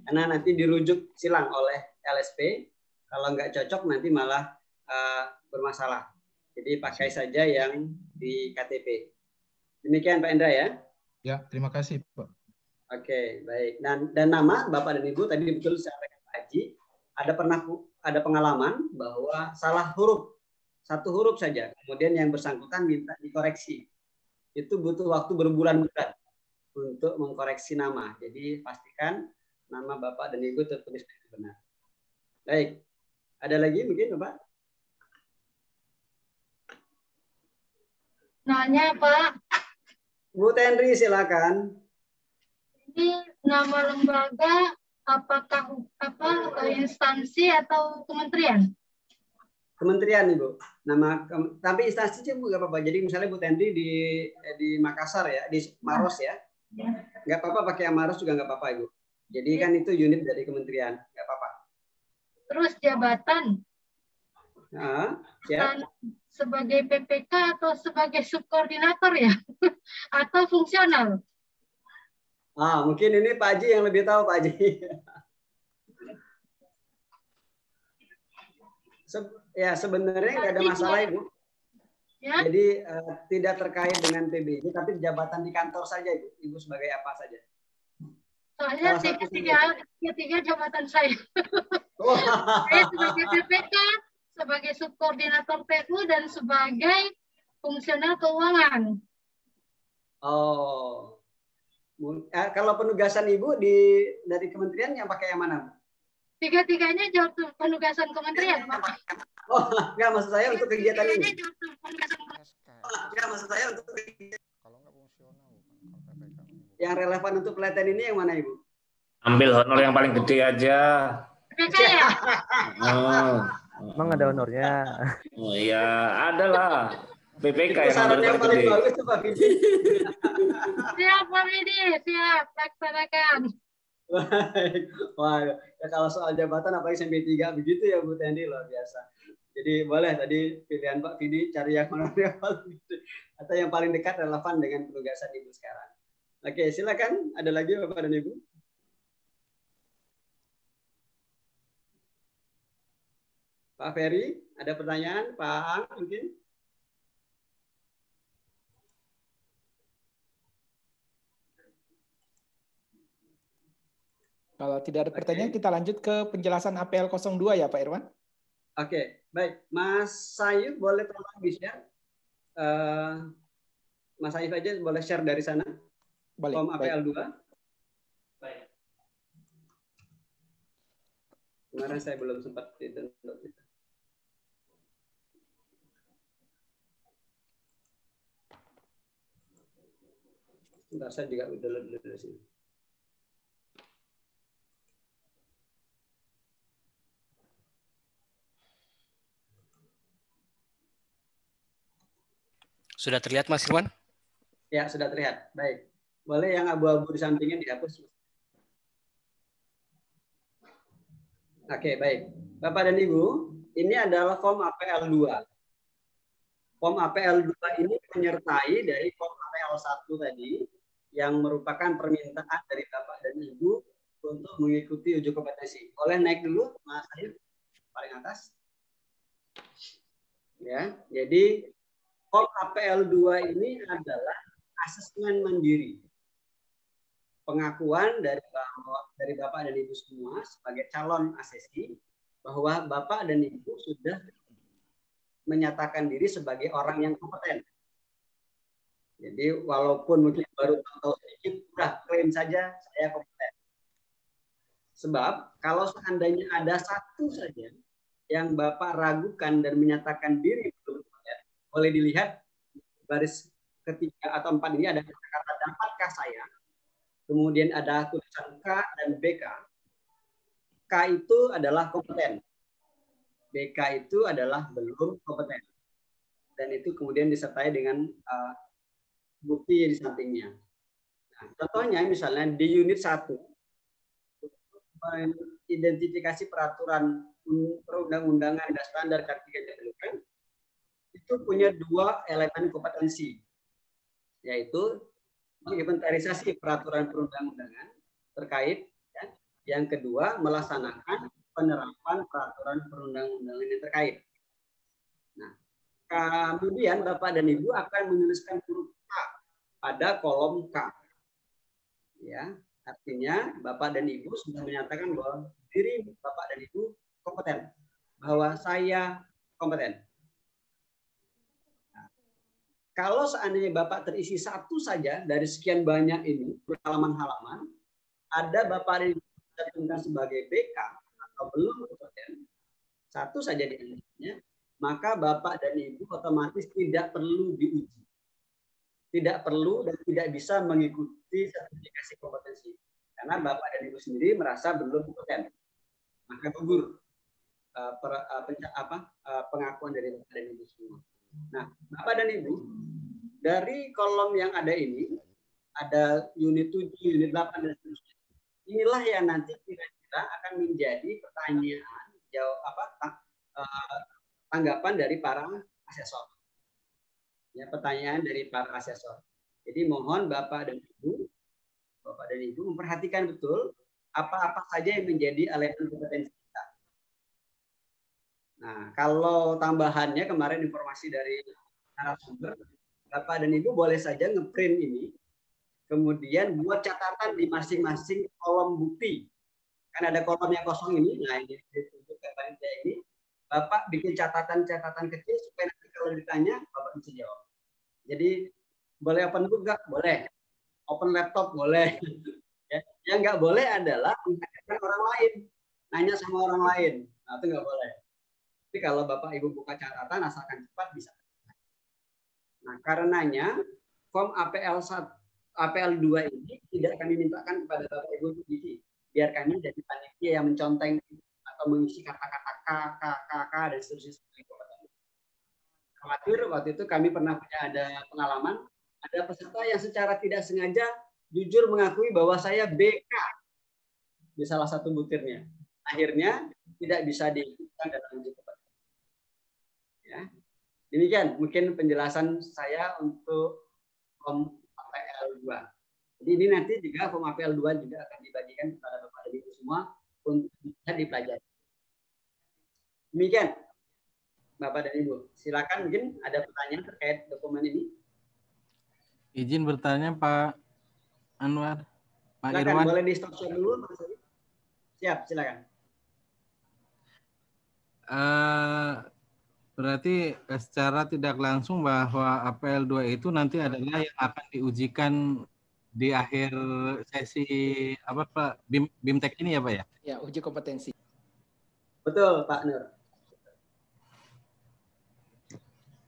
Karena nanti dirujuk silang oleh LSP. Kalau nggak cocok nanti malah bermasalah. Jadi pakai saja yang di KTP. Demikian Pak Indra ya. Ya, terima kasih Pak. Oke, baik. Dan nama Bapak dan Ibu tadi betul disampaikan Pak Haji, ada pengalaman bahwa salah huruf, satu huruf saja. Kemudian yang bersangkutan minta dikoreksi. Itu butuh waktu berbulan-bulan untuk mengkoreksi nama. Jadi pastikan nama Bapak dan Ibu tertulis dengan benar. Baik. Ada lagi mungkin Bapak? Nanya Pak. Bu Tenri silakan. Ini nama lembaga apakah instansi atau kementerian? Kementerian Ibu. Tapi instansi Bu nggak apa-apa. Jadi misalnya Bu Tenri di Makassar ya, di Maros ya. Nggak apa-apa pakai Maros juga nggak apa-apa Ibu. Jadi kan itu unit dari kementerian, nggak apa-apa. Terus jabatan. Ya. Sebagai PPK atau sebagai subkoordinator ya? Atau fungsional? Mungkin ini Pak Haji yang lebih tahu Pak Haji. Ya sebenarnya nggak ada masalah Ibu. Ya? Jadi tidak terkait dengan PBJ, tapi jabatan di kantor saja Ibu. Ibu sebagai apa saja? Soalnya tiga jabatan saya. Saya sebagai PPK, sebagai subkoordinator PU, dan sebagai fungsional keuangan. Oh. Kalau penugasan Ibu dari kementerian yang pakai yang mana? Tiga-tiganya jawab penugasan kementerian. Oh, enggak maksud saya untuk kegiatan ini. Enggak maksud saya untuk kegiatan. Yang relevan untuk pelatihan ini yang mana Ibu? Ambil honor yang paling gede aja. Saya. Emang ada honornya? Oh iya, ada lah. PPK yang saran yang paling gede. bagus tuh Pak Vidi. Siap Pak Vidi, siap laksanakan. Wah, ya kalau soal jabatan apalagi sampai 3 begitu ya Bu Tendi luar biasa. Jadi boleh tadi pilihan Pak Vidi cari yang mana yang paling atau yang paling dekat relevan dengan penugasan Ibu sekarang. Oke, silakan. Ada lagi Bapak dan Ibu? Pak Ferry, ada pertanyaan? Pak Ang mungkin? Kalau tidak ada pertanyaan, kita lanjut ke penjelasan APL 02 ya Pak Irwan. Oke, baik. Mas Sayub boleh tolong di-share? Mas Sayub aja boleh share dari sana? Boleh. Form APL 2. Baik. Kemarin saya belum sempat di-download itu. Sebentar, saya juga download dulu dari sini. Sudah terlihat Mas Irwan? Ya, sudah terlihat. Baik. Boleh yang abu-abu di sampingnya dihapus. Oke, baik. Bapak dan Ibu, ini adalah form APL 2. Form APL 2 ini menyertai dari form APL 1 tadi, yang merupakan permintaan dari Bapak dan Ibu untuk mengikuti uji kompetensi. Boleh naik dulu, Mas Ayu, paling atas. Ya, jadi form APL 2 ini adalah asesmen mandiri. Pengakuan dari Bapak dan Ibu semua sebagai calon asesi bahwa Bapak dan Ibu sudah menyatakan diri sebagai orang yang kompeten. Jadi walaupun mungkin baru tahu sedikit, udah klaim saja saya kompeten. Sebab kalau seandainya ada satu saja yang Bapak ragukan dan menyatakan diri belum kompeten, boleh dilihat baris ketiga atau 4 ini ada kata-kata dapatkah saya, kemudian ada tulisan K dan BK. K itu adalah kompeten, BK itu adalah belum kompeten, dan itu kemudian disertai dengan bukti di sampingnya. Nah, contohnya misalnya di unit 1 identifikasi peraturan perundang-undangan dan standar kependudukan itu punya 2 elemen kompetensi, yaitu inventarisasi peraturan perundang-undangan terkait, ya. Yang kedua melaksanakan penerapan peraturan perundang-undangan yang terkait. Nah, kemudian Bapak dan Ibu akan menuliskan huruf K pada kolom K. Ya, artinya Bapak dan Ibu sudah menyatakan bahwa diri Bapak dan Ibu kompeten, bahwa saya kompeten. Nah, kalau seandainya Bapak terisi satu saja dari sekian banyak ini berhalaman-halaman, ada Bapak dan Ibu tertentukan sebagai BK atau belum kompeten, satu saja di antaranya, maka Bapak dan Ibu otomatis tidak perlu diuji. Tidak perlu dan tidak bisa mengikuti sertifikasi kompetensi. Karena Bapak dan Ibu sendiri merasa belum kompeten. Maka gugur pengakuan dari Bapak dan Ibu semua. Nah, Bapak dan Ibu, dari kolom yang ada ini, ada unit 7, unit 8, dan seterusnya. Inilah yang nanti kira-kira akan menjadi pertanyaan, tanggapan dari para asesor. Ya, pertanyaan dari para asesor. Jadi mohon Bapak dan Ibu memperhatikan betul apa-apa saja yang menjadi elemen kompetensi kita. Nah, kalau tambahannya kemarin informasi dari narasumber, Bapak dan Ibu boleh saja ngeprint ini, kemudian buat catatan di masing-masing kolom bukti. Kan ada kolom yang kosong ini, nah ini ditunjukkan panitia ini. Bapak bikin catatan-catatan kecil supaya nanti kalau ditanya Bapak bisa jawab. Jadi boleh open book nggak? Boleh. Open laptop? Boleh. Ya. Yang nggak boleh adalah menanyakan orang lain. Nanya sama orang lain. Nah, itu nggak boleh. Tapi kalau Bapak Ibu buka catatan, asalkan cepat bisa. Nah, karenanya form APL 2 ini tidak kami mintakan kepada Bapak Ibu untuk diisi. Biar kami jadi panitia yang menconteng atau mengisi kata-kata K, dan seterusnya. Khawatir waktu itu kami pernah punya ada pengalaman, ada peserta yang secara tidak sengaja jujur mengakui bahwa saya BK di salah satu butirnya. Akhirnya tidak bisa diikutkan dalam uji kompetensi. Ya. Demikian mungkin penjelasan saya untuk form APL 2. Jadi ini nanti juga form APL 2 juga akan dibagikan kepada Bapak dan Ibu semua untuk bisa dipelajari. Demikian Bapak dan Ibu. Silakan, mungkin ada pertanyaan terkait dokumen ini. Izin bertanya Pak Anwar. Pak Silakan, Irwan. boleh di stop share dulu. Siap, silakan. Berarti secara tidak langsung bahwa APL 2 itu nanti adalah yang akan diujikan di akhir sesi apa Pak BIMTEK ini ya Pak ya? Ya, uji kompetensi. Betul Pak Nur.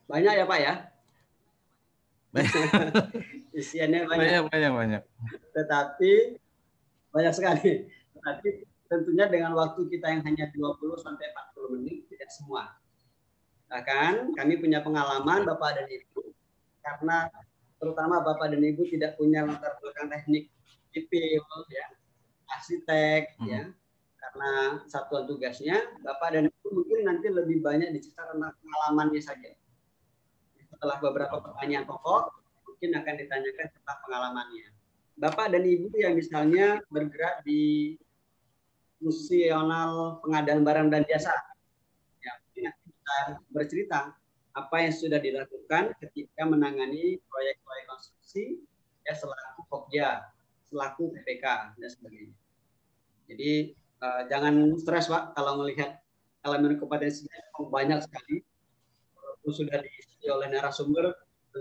Banyak ya Pak ya? Isiannya banyak. Tetapi banyak sekali. Tetapi tentunya dengan waktu kita yang hanya 20 sampai 40 menit tidak semua. Bahkan kami punya pengalaman Bapak dan Ibu, karena terutama Bapak dan Ibu tidak punya latar belakang teknik sipil, ya, arsitek, ya, karena satuan tugasnya Bapak dan Ibu mungkin nanti lebih banyak diceritakan tentang pengalamannya saja. Setelah beberapa pertanyaan pokok, mungkin akan ditanyakan tentang pengalamannya. Bapak dan Ibu yang misalnya bergerak di fungsional pengadaan barang dan jasa, ya, kita bercerita apa yang sudah dilakukan ketika menangani proyek-proyek konstruksi, ya, selaku Pokja, selaku PPK, dan sebagainya. Jadi jangan stres Pak kalau melihat elemen kompetensinya banyak sekali. Sudah diisi oleh narasumber,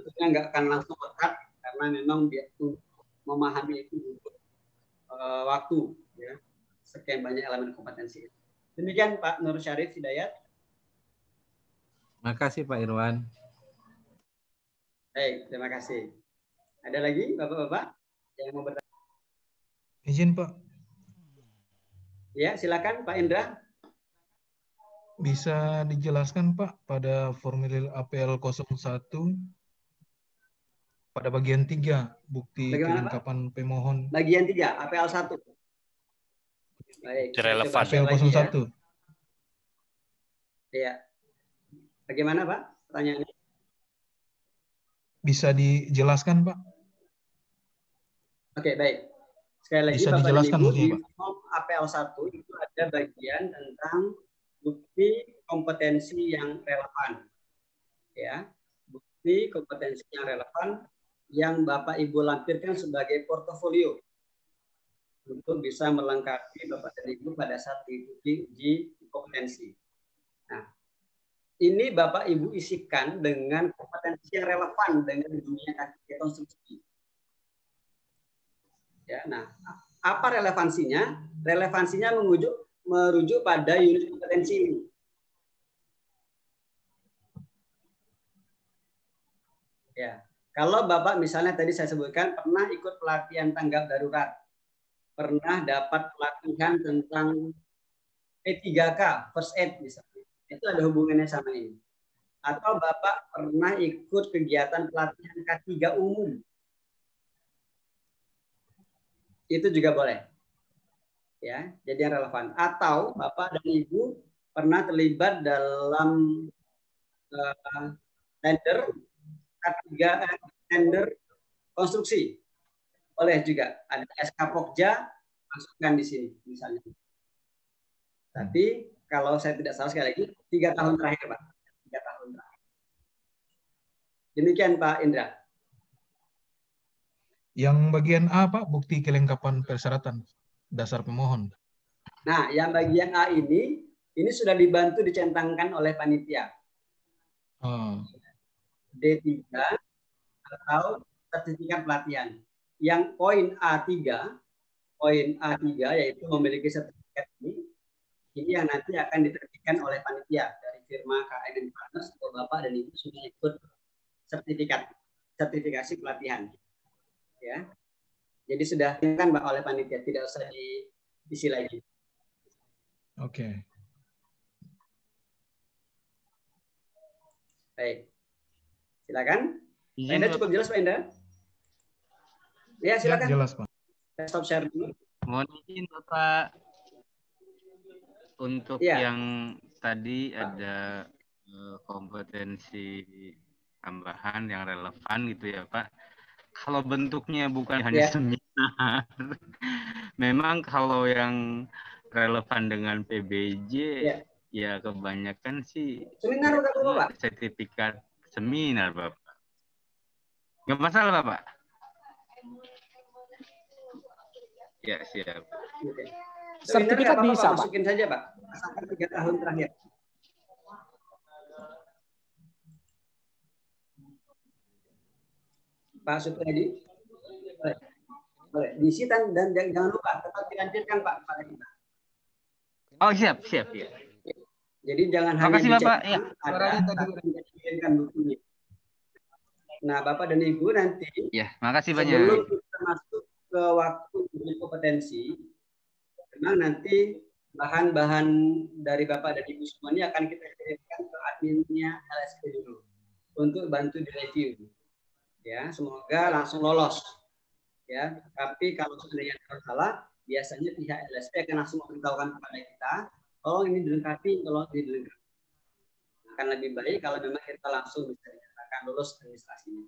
tentunya nggak akan langsung lekat karena memang dia memahami itu butuh waktu, ya, sekian banyak elemen kompetensi. Demikian Pak Nur Syarif Hidayat. Terima kasih Pak Irwan. Baik, terima kasih. Ada lagi Bapak-bapak yang mau bertanya? Izin Pak. Ya, silakan Pak Indra. Bisa dijelaskan Pak pada formulir APL 01 pada bagian 3 bukti Bagaimana, kelengkapan pemohon. Bagian 3 APL 1. Baik, relevan. APL 01. Iya. Bagaimana Pak pertanyaannya? Bisa dijelaskan Pak? Oke, baik. Sekali lagi Bisa Bapak dijelaskan dan Ibu, maksudnya, di Pak? form APL 1 itu ada bagian tentang bukti kompetensi yang relevan. Ya, bukti kompetensi yang relevan yang Bapak Ibu lampirkan sebagai portofolio untuk bisa melengkapi Bapak dan Ibu pada saat diikuti uji kompetensi. Nah, ini Bapak Ibu isikan dengan kompetensi yang relevan dengan dunia konstruksi. Ya, nah, apa relevansinya? Relevansinya merujuk pada unit kompetensi ini. Ya, kalau Bapak misalnya tadi saya sebutkan pernah ikut pelatihan tanggap darurat, pernah dapat pelatihan tentang P3K, first aid misalnya, itu ada hubungannya sama ini. Atau Bapak pernah ikut kegiatan pelatihan K3 umum, itu juga boleh. Ya, jadi yang relevan. Atau Bapak dan Ibu pernah terlibat dalam tender K3, tender konstruksi. Boleh juga. Ada SK Pokja, masukkan di sini misalnya. Tapi kalau saya tidak salah sekali lagi 3 tahun terakhir Pak. 3 tahun terakhir. Demikian Pak Indra. Yang bagian A Pak, bukti kelengkapan persyaratan dasar pemohon. Nah, yang bagian A ini sudah dibantu dicentangkan oleh panitia. D3 atau sertifikat pelatihan. Yang poin A3 yaitu memiliki sertifikat ini yang nanti akan diterbitkan oleh panitia dari firma KN Partners. Bapak dan Ibu sudah ikut sertifikasi pelatihan. Ya, jadi sudah kan Pak oleh panitia, tidak usah diisi lagi. Oke. Baik, silakan. Pak Izin, Indra cukup jelas Pak Indra? Ya silakan. Ya, jelas Pak. Stop share dulu. Mohon izin Bapak, untuk yang tadi ada kompetensi tambahan yang relevan gitu ya Pak. Kalau bentuknya bukan hanya seminar, memang kalau yang relevan dengan PBJ, ya kebanyakan sih seminar Bapak. Sertifikat seminar Bapak. Nggak masalah Bapak? Ya siap. Sertifikat bisa Pak. Masukin saja Pak. Asalkan 3 tahun terakhir. Pak Supriyadi, boleh diisi dan jangan lupa tetap dilanjutkan Pak pada kita. Oh siap. Jadi jangan hanya Bapak. Ya. dikirimkan bukunya. Nah Bapak dan Ibu nanti. Ya, makasih banyak. Sebelum kita masuk ke waktu uji kompetensi, memang nanti bahan-bahan dari Bapak dan Ibu semua ini akan kita kirimkan ke adminnya LSP dulu untuk bantu direview. Ya, semoga langsung lolos. Ya, tapi kalau seandainya ada salah, biasanya pihak LSP akan langsung memberitahukan kepada kita, tolong ini dilengkapi, tolong ini dilengkapi. Akan lebih baik kalau memang kita langsung bisa dinyatakan lulus administrasinya.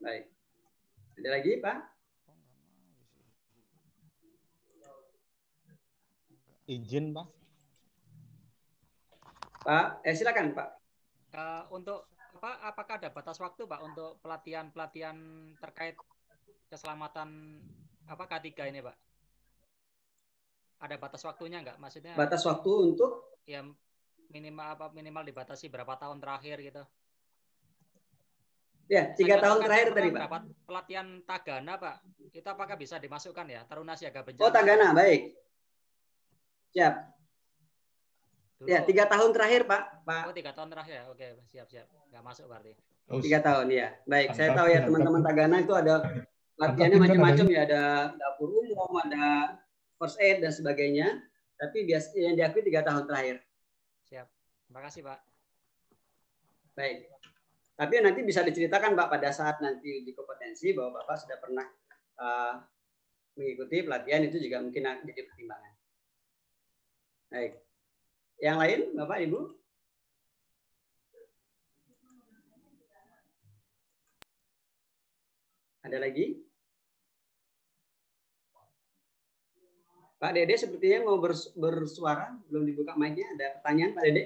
Baik. Ada lagi, Pak? Izin, Pak. Pak, silakan Pak. Untuk apakah ada batas waktu Pak untuk pelatihan terkait keselamatan K3 ini Pak? Ada batas waktunya nggak? Maksudnya? Batas waktu untuk? Ya, minimal dibatasi berapa tahun terakhir gitu? Ya, 3 tahun terakhir tadi, Pak. Dapat pelatihan Tagana, Pak. Itu apakah bisa dimasukkan ya? Taruna Siaga Bencana. Oh, Tagana, baik. Siap. Ya, 3 tahun terakhir, Pak. Oh, 3 tahun terakhir ya. Oke, siap. Nggak masuk berarti. 3 tahun, ya. Baik, saya tahu ya teman-teman Tagana itu ada latihannya macam-macam ya. Ada dapur umum, ada first aid, dan sebagainya. Tapi biasanya yang diakui 3 tahun terakhir. Siap. Terima kasih, Pak. Baik. Tapi nanti bisa diceritakan, Pak, pada saat nanti uji kompetensi bahwa Bapak sudah pernah mengikuti pelatihan, itu juga mungkin jadi pertimbangan. Baik. Yang lain, Bapak, Ibu? Ada lagi? Pak Dede sepertinya mau bersuara, belum dibuka mic-nya. Ada pertanyaan, Pak Dede?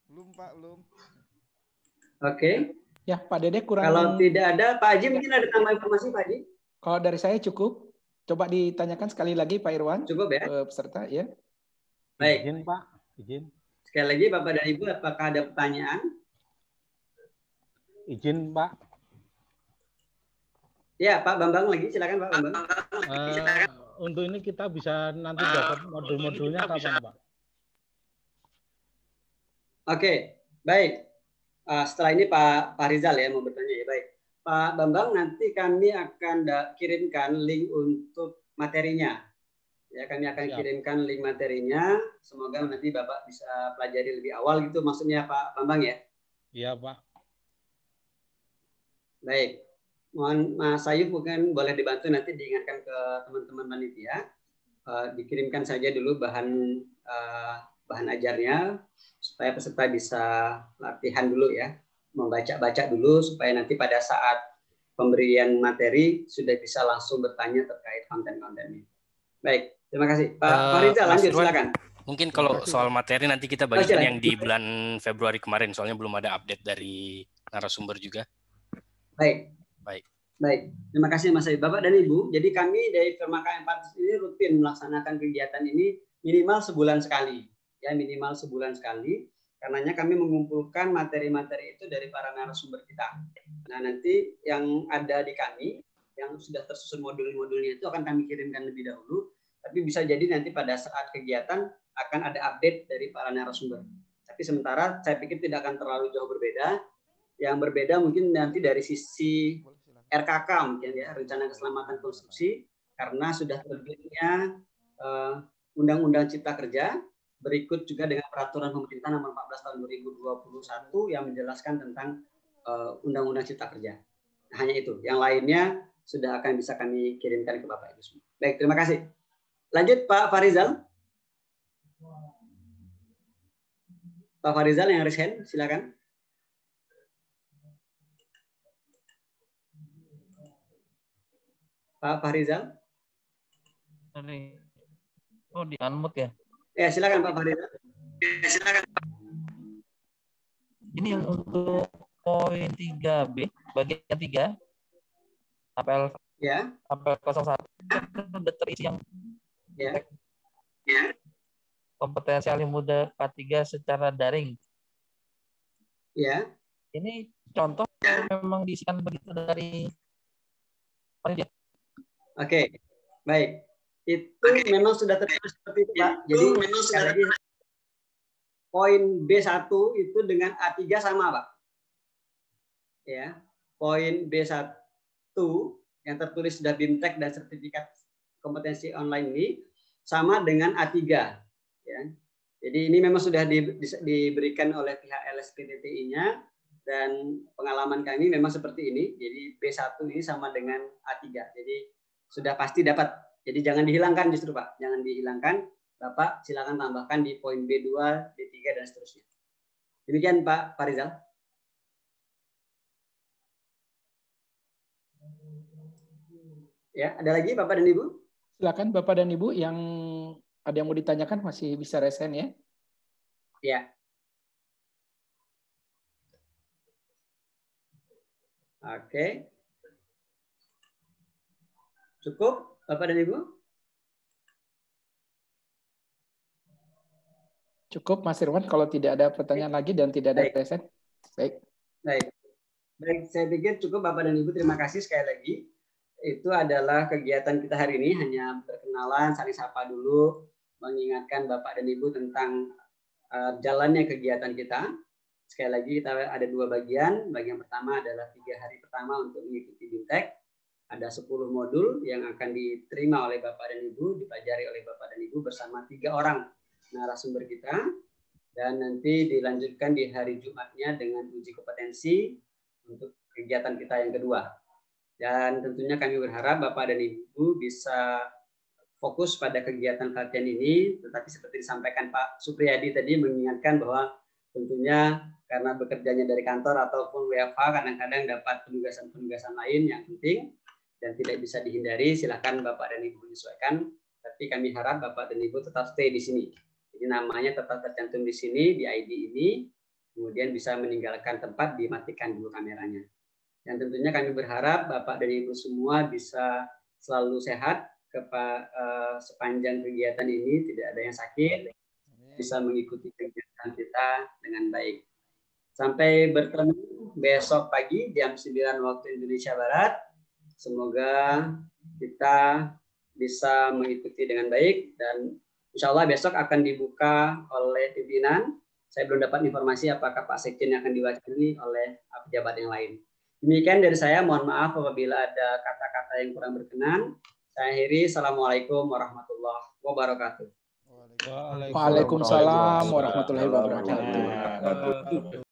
Belum, Pak, belum. Oke. Ya, Pak Dede kurang. Kalau tidak ada, Pak Haji mungkin ada tambahan informasi, Pak Haji? Kalau dari saya cukup. Coba ditanyakan sekali lagi, Pak Irwan. Cukup ya? Peserta, ya. Baik. Izin, Pak. Izin. Sekali lagi, Bapak dan Ibu, apakah ada pertanyaan? Izin, Pak. Ya, Pak Bambang lagi. Silakan, Pak Bambang. Untuk ini kita bisa nanti dapat modul-modulnya kapan, Pak? Oke, baik. Setelah ini Pak Rizal ya mau bertanya ya. Baik, Pak Bambang, nanti kami akan kirimkan link untuk materinya. Ya, kami akan kirimkan link materinya. Semoga nanti Bapak bisa pelajari lebih awal gitu. Maksudnya Pak Bambang ya? Iya, Pak. Baik. Mohon Mas Sayuf mungkin boleh dibantu nanti diingatkan ke teman-teman panitia. Dikirimkan saja dulu bahan ajarnya, supaya peserta bisa latihan dulu ya, membaca-baca dulu supaya nanti pada saat pemberian materi sudah bisa langsung bertanya terkait konten-kontennya. Baik, terima kasih. Pak Rizal, lanjut silakan. Mungkin kalau soal materi nanti kita bagikan yang di bulan Februari kemarin, soalnya belum ada update dari narasumber juga. Baik. Terima kasih Mas Ayub. Bapak dan Ibu, jadi kami dari Permaka Empatis ini rutin melaksanakan kegiatan ini minimal sebulan sekali. Ya, minimal sebulan sekali. Karenanya kami mengumpulkan materi-materi itu dari para narasumber kita. Nah, nanti yang ada di kami, yang sudah tersusun modul-modulnya itu akan kami kirimkan lebih dahulu. Tapi bisa jadi nanti pada saat kegiatan akan ada update dari para narasumber. Tapi sementara saya pikir tidak akan terlalu jauh berbeda. Yang berbeda mungkin nanti dari sisi RKK mungkin ya, rencana keselamatan konstruksi, karena sudah terbitnya Undang-Undang Cipta Kerja, berikut juga dengan peraturan pemerintah nomor 14 tahun 2021 yang menjelaskan tentang Undang-Undang Cipta Kerja. Nah, hanya itu. Yang lainnya sudah akan bisa kami kirimkan ke Bapak Ibu semua. Baik, terima kasih. Lanjut Pak Farizal. Pak Farizal yang raise hand, silakan. Pak Farizal. Oh, di unmute ya? Ya, silakan Pak Farizal. Ya, silakan. Ini yang untuk poin 3B, bagian 3, apel ya. Apel 01 sudah terisi yang ya. Kompetensi alim muda K3 secara daring. Ya. Ini contoh memang diisikan begitu dari panitia. Oke, baik. Itu memang sudah tertulis seperti itu, Pak. Jadi memang sudah lagi poin B1 itu dengan A3 sama, Pak. Ya, poin B1 yang tertulis sudah BIMTEK dan sertifikat kompetensi online ini sama dengan A3. Ya. Jadi ini memang sudah diberikan oleh pihak LSPTTI-nya dan pengalaman kami memang seperti ini. Jadi B1 ini sama dengan A3. Jadi sudah pasti dapat. Jadi jangan dihilangkan justru Pak. Jangan dihilangkan. Bapak silakan tambahkan di poin B2, B3 dan seterusnya. Demikian Pak Farizal. Ya, ada lagi Bapak dan Ibu? Silakan Bapak dan Ibu yang ada yang mau ditanyakan masih bisa resen ya. Ya. Oke. Cukup Bapak dan Ibu? Cukup Mas Irwan kalau tidak ada pertanyaan lagi dan tidak ada present. Baik. Baik, saya pikir cukup Bapak dan Ibu, terima kasih sekali lagi. Itu adalah kegiatan kita hari ini, hanya berkenalan, saling sapa dulu, mengingatkan Bapak dan Ibu tentang jalannya kegiatan kita. Sekali lagi kita ada 2 bagian. Bagian pertama adalah 3 hari pertama untuk mengikuti BIMTEK. Ada 10 modul yang akan diterima oleh Bapak dan Ibu, dipelajari oleh Bapak dan Ibu bersama 3 orang narasumber kita. Dan nanti dilanjutkan di hari Jumatnya dengan uji kompetensi untuk kegiatan kita yang kedua. Dan tentunya kami berharap Bapak dan Ibu bisa fokus pada kegiatan pelatihan ini, tetapi seperti disampaikan Pak Supriyadi tadi mengingatkan bahwa tentunya karena bekerjanya dari kantor ataupun WFH kadang-kadang dapat penugasan-penugasan lain yang penting dan tidak bisa dihindari, silakan Bapak dan Ibu menyesuaikan, tapi kami harap Bapak dan Ibu tetap stay di sini. Jadi namanya tetap tercantum di sini, di ID ini, kemudian bisa meninggalkan tempat, dimatikan dulu kameranya. Dan tentunya kami berharap Bapak dan Ibu semua bisa selalu sehat sepanjang kegiatan ini, tidak ada yang sakit, bisa mengikuti kegiatan kita dengan baik. Sampai bertemu besok pagi jam 9 waktu Indonesia Barat. Semoga kita bisa mengikuti dengan baik dan insya Allah besok akan dibuka oleh pimpinan. Saya belum dapat informasi apakah Pak Sekjen yang akan diwakili oleh pejabat yang lain. Demikian dari saya, mohon maaf apabila ada kata-kata yang kurang berkenan. Saya akhiri, Assalamualaikum warahmatullahi wabarakatuh. Waalaikumsalam warahmatullahi wabarakatuh.